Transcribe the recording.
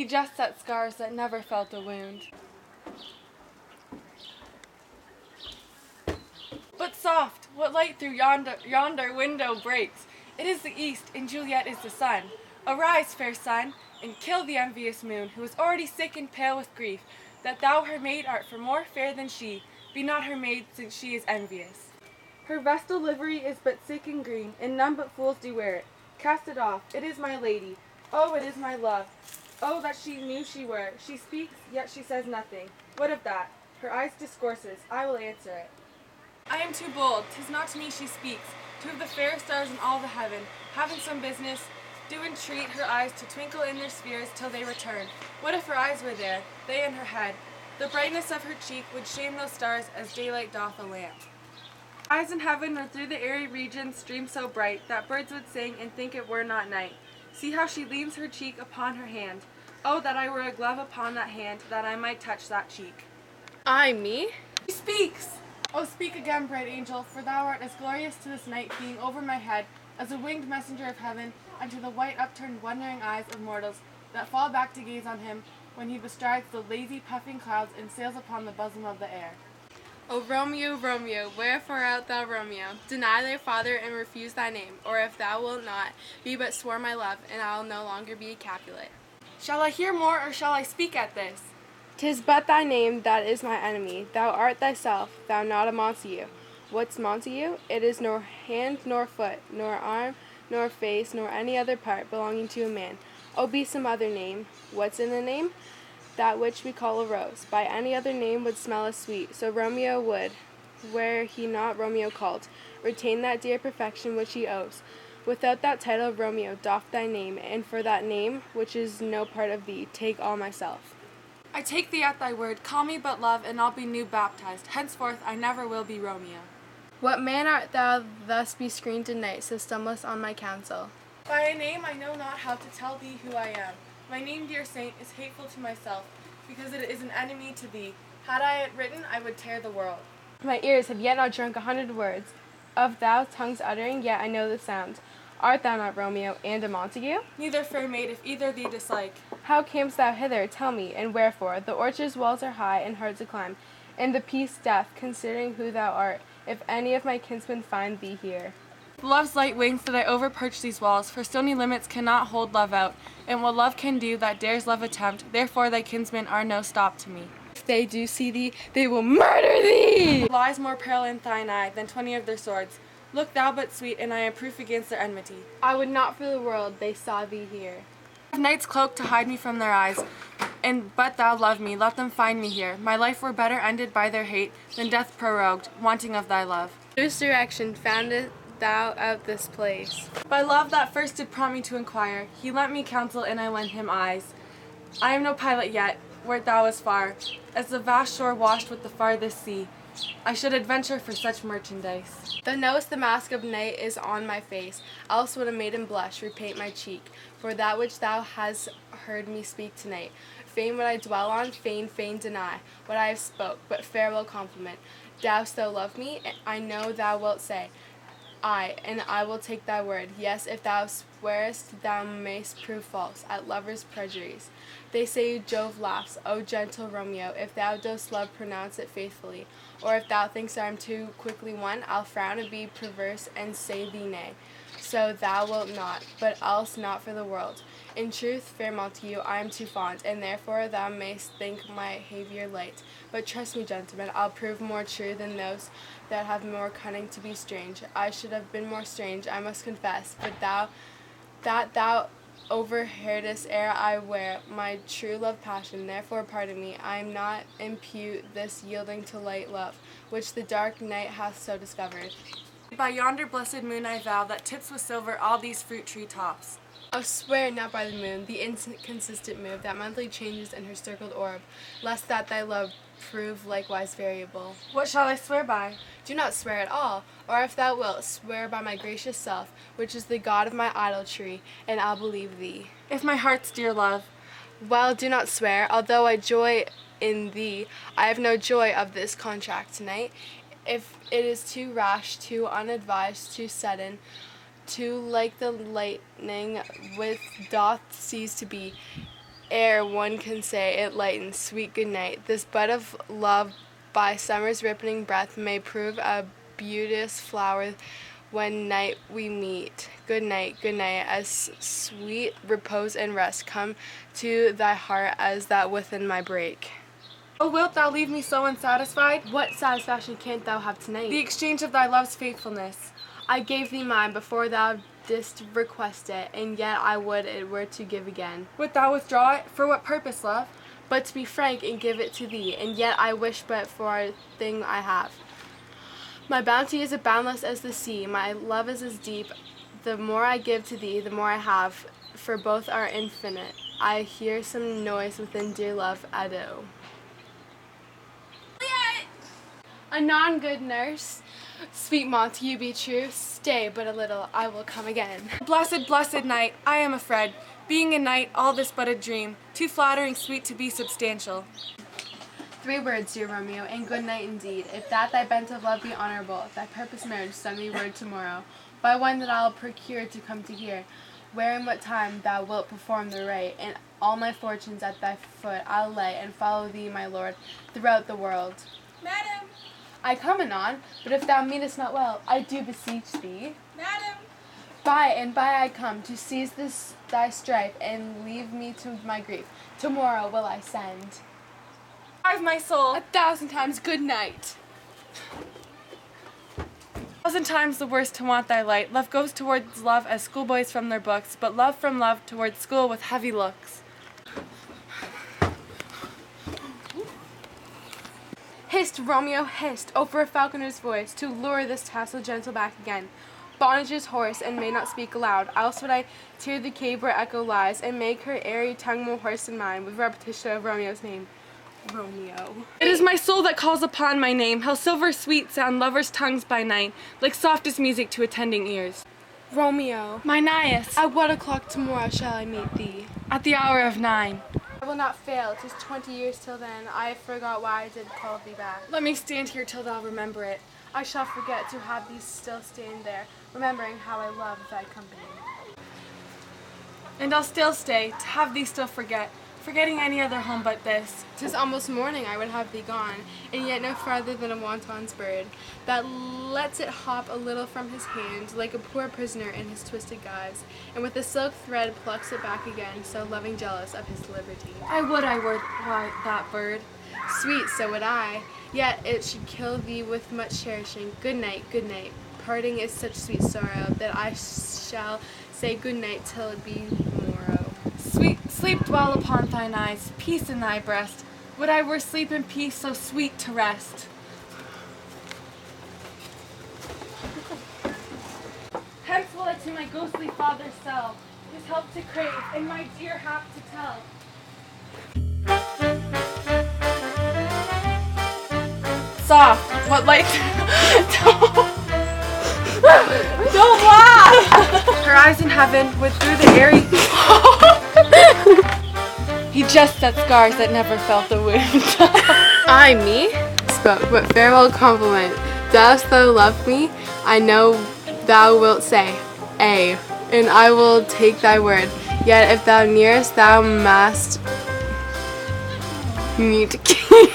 jests at scars that never felt a wound. But soft, what light through yonder window breaks? It is the east, and Juliet is the sun. Arise, fair sun, and kill the envious moon, who is already sick and pale with grief, that thou her maid art for more fair than she. Be not her maid, since she is envious. Her vestal livery is but sick and green, and none but fools do wear it. Cast it off, it is my lady. Oh, it is my love. Oh, that she knew she were. She speaks, yet she says nothing. What of that? Her eyes discourses, I will answer it. I am too bold, 'tis not to me she speaks. Two of the fairest stars in all the heaven, having some business, do entreat her eyes to twinkle in their spheres till they return. What if her eyes were there, they in her head? The brightness of her cheek would shame those stars as daylight doth a lamp. Eyes in heaven were through the airy regions stream so bright that birds would sing and think it were not night. See how she leans her cheek upon her hand. Oh, that I were a glove upon that hand, that I might touch that cheek. I, me? She speaks! Oh, speak again, bright angel, for thou art as glorious to this night being over my head as a winged messenger of heaven unto the white upturned wondering eyes of mortals that fall back to gaze on him when he bestrides the lazy puffing clouds and sails upon the bosom of the air. O Romeo, Romeo, wherefore art thou Romeo? Deny thy father and refuse thy name, or if thou wilt not, be but swore my love, and I'll no longer be a Capulet. Shall I hear more, or shall I speak at this? 'Tis but thy name that is my enemy. Thou art thyself, thou not a Montague. What's Montague? It is nor hand nor foot, nor arm, nor face, nor any other part belonging to a man. O be some other name. What's in the name? That which we call a rose. By any other name would smell as sweet. So Romeo would, were he not Romeo called, retain that dear perfection which he owes. Without that title Romeo doff thy name, and for that name, which is no part of thee, take all myself. I take thee at thy word, call me but love, and I'll be new baptized. Henceforth I never will be Romeo. What man art thou thus bescreened in night, so stumblest on my counsel? By a name I know not how to tell thee who I am. My name, dear saint, is hateful to myself, because it is an enemy to thee. Had I it written, I would tear the world. My ears have yet not drunk 100 words of thou tongue's uttering, yet I know the sound. Art thou not Romeo and a Montague? Neither, fair maid, if either thee dislike. How camest thou hither? Tell me, and wherefore? The orchard's walls are high and hard to climb, and the peace death, considering who thou art, if any of my kinsmen find thee here. Love's light wings that I overperch these walls, for stony limits cannot hold love out, and what love can do that dares love attempt, therefore thy kinsmen are no stop to me. If they do see thee, they will murder thee! Lies more peril in thine eye than 20 of their swords. Look thou but sweet, and I am proof against their enmity. I would not for the world they saw thee here. I have night's cloak to hide me from their eyes, and but thou love me, let them find me here. My life were better ended by their hate than death prorogued, wanting of thy love. Whose direction foundest thou out this place? By love that first did prompt me to inquire, he lent me counsel and I lent him eyes. I am no pilot yet, wert thou as far as the vast shore washed with the farthest sea. I should adventure for such merchandise. Thou knowest the mask of night is on my face, else would a maiden blush repaint my cheek, for that which thou hast heard me speak tonight. Fain would I dwell on, fain deny what I have spoke, but farewell compliment. Dost thou love me? I know thou wilt say, Aye, and I will take thy word. Yes, if thou swearest, thou mayst prove false at lovers' perjuries. They say Jove laughs. O gentle Romeo, if thou dost love, pronounce it faithfully. Or if thou thinkst I am too quickly won, I'll frown and be perverse and say thee nay. So thou wilt not, but else not for the world. In truth, fair Montague, I am too fond, and therefore thou mayst think my behaviour light. But trust me, gentlemen, I'll prove more true than those that have more cunning to be strange. I should have been more strange, I must confess, but thou overheardest ere I wear my true love passion. Therefore pardon me, I am not impute this yielding to light love, which the dark night hath so discovered. By yonder blessed moon I vow that tips with silver all these fruit tree tops. Oh, swear not by the moon, the inconsistent move that monthly changes in her circled orb, lest that thy love prove likewise variable. What shall I swear by? Do not swear at all, or if thou wilt, swear by my gracious self, which is the God of my idolatry, and I'll believe thee. If my heart's dear love. Well, do not swear, although I joy in thee, I have no joy of this contract tonight. If it is too rash, too unadvised, too sudden, too like the lightning with doth cease to be, ere one can say it lightens. Sweet good night. This bud of love by summer's ripening breath may prove a beauteous flower when night we meet. Good night, as sweet repose and rest come to thy heart as that within my break. Oh, wilt thou leave me so unsatisfied? What satisfaction canst thou have tonight? The exchange of thy love's faithfulness. I gave thee mine before thou didst request it, and yet I would it were to give again. Wilt thou withdraw it? For what purpose, love? But to be frank and give it to thee, and yet I wish but for a thing I have. My bounty is as boundless as the sea, my love is as deep. The more I give to thee, the more I have, for both are infinite. I hear some noise within, dear love, adieu. Anon, good nurse, sweet Montague, be true. Stay but a little, I will come again. Blessed, blessed night, I am afraid. Being a night, all this but a dream, too flattering sweet to be substantial. 3 words, dear Romeo, and good night indeed. If that thy bent of love be honorable, if thy purpose marriage, send me word tomorrow, by one that I'll procure to come to hear, where and what time thou wilt perform the rite, and all my fortunes at thy foot I'll lay, and follow thee, my lord, throughout the world. Madam! I come anon, but if thou meanest not well, I do beseech thee. Madam! By and by I come to seize this thy strife, and leave me to my grief. Tomorrow will I send. My soul, 1,000 times good night. 1,000 times the worse to want thy light. Love goes towards love as schoolboys from their books, but love from love towards school with heavy looks. Hist, Romeo, hist, over a falconer's voice, to lure this tassel gentle back again. Bondage is hoarse, and may not speak aloud, else would I tear the cave where echo lies, and make her airy tongue more hoarse than mine, with repetition of Romeo's name. Romeo. It is my soul that calls upon my name. How silver sweet sound lovers' tongues by night, like softest music to attending ears. Romeo. My Nias, At what o'clock tomorrow shall I meet thee? at the hour of 9. I will not fail. 'Tis 20 years till then. I forgot why I did call thee back. Let me stand here till thou remember it. I shall forget to have thee still stand there, remembering how I love thy company. And I'll still stay, to have thee still forget, forgetting any other home but this. 'Tis almost morning, I would have thee gone, and yet no farther than a wanton's bird, that lets it hop a little from his hand, like a poor prisoner in his twisted guise, and with a silk thread plucks it back again, so loving jealous of his liberty. I would I were that bird. Sweet, so would I, yet it should kill thee with much cherishing. Good night, parting is such sweet sorrow, that I shall say good night till it be morrow. Sweet sleep dwell upon thine eyes, peace in thy breast. Would I were sleep and peace so sweet to rest. Hence will I to my ghostly father's cell, his help to crave, and my dear hap to tell. Soft, what light? Don't laugh! Her eyes in heaven would through the airy. He just set scars that never felt the wound. I, me, spoke, but farewell compliment. Dost thou love me? I know thou wilt say, Ay, and I will take thy word. Yet if thou nearest, thou must need to keep.